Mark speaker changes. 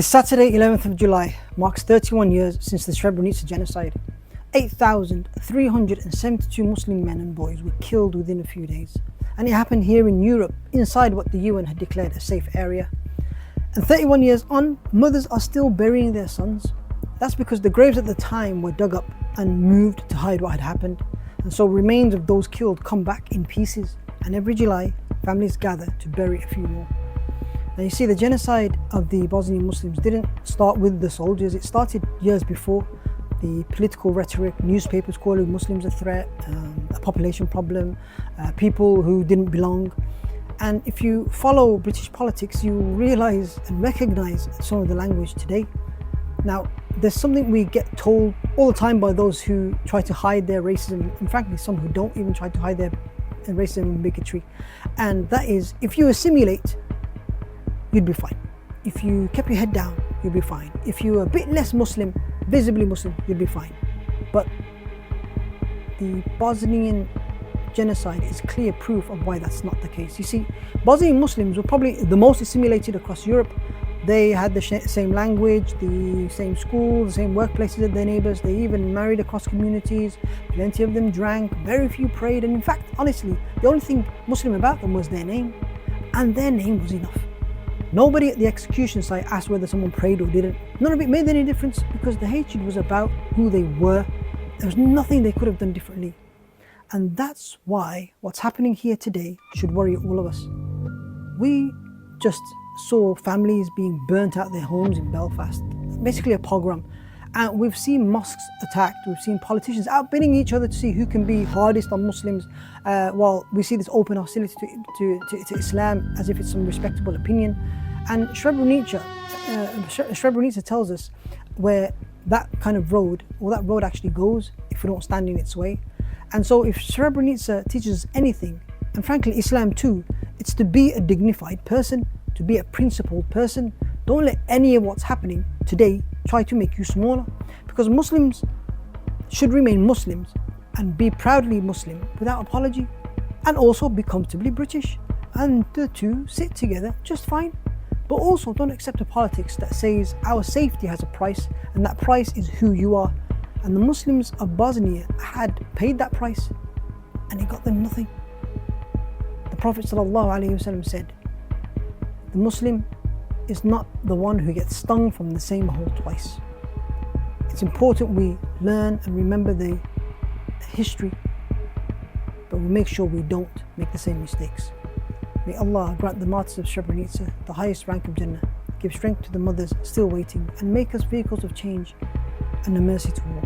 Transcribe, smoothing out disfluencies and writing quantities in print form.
Speaker 1: This Saturday, 11th of July, marks 31 years since the Srebrenica genocide. 8,372 Muslim men and boys were killed within a few days. And it happened here in Europe, inside what the UN had declared a safe area. And 31 years on, mothers are still burying their sons. That's because the graves at the time were dug up and moved to hide what had happened. And so remains of those killed come back in pieces. And every July, families gather to bury a few more. Now you see, the genocide of the Bosnian Muslims didn't start with the soldiers. It started years before. The political rhetoric, newspapers calling Muslims a threat, a population problem, people who didn't belong. And if you follow British politics, you realise and recognise some of the language today. Now, there's something we get told all the time by those who try to hide their racism, and frankly some who don't even try to hide their racism and bigotry. And that is, if you assimilate, you'd be fine. If you kept your head down, you'd be fine. If you were a bit less Muslim, visibly Muslim, you'd be fine. But the Bosnian genocide is clear proof of why that's not the case. You see, Bosnian Muslims were probably the most assimilated across Europe. They had the same language, the same schools, the same workplaces as their neighbours. They even married across communities. Plenty of them drank, very few prayed. And in fact, honestly, the only thing Muslim about them was their name. And their name was enough. Nobody at the execution site asked whether someone prayed or didn't. None of it made any difference because the hatred was about who they were. There was nothing they could have done differently. And that's why what's happening here today should worry all of us. We just saw families being burnt out their homes in Belfast, basically a pogrom. And we've seen mosques attacked, we've seen politicians outbidding each other to see who can be hardest on Muslims, while we see this open hostility to Islam as if it's some respectable opinion. And Srebrenica tells us where that kind of road, or that road actually goes if we don't stand in its way. And so if Srebrenica teaches us anything, and frankly Islam too, it's to be a dignified person, to be a principled person. Don't let any of what's happening today try to make you smaller, because Muslims should remain Muslims and be proudly Muslim without apology, and also be comfortably British, and the two sit together just fine. But also don't accept a politics that says our safety has a price, and that price is who you are. And the Muslims of Bosnia had paid that price, and it got them nothing. The Prophet ﷺ said, the Muslim is not the one who gets stung from the same hole twice. It's important we learn and remember the history, but we make sure we don't make the same mistakes. May Allah grant the martyrs of Srebrenica the highest rank of Jannah, give strength to the mothers still waiting, and make us vehicles of change and a mercy to all.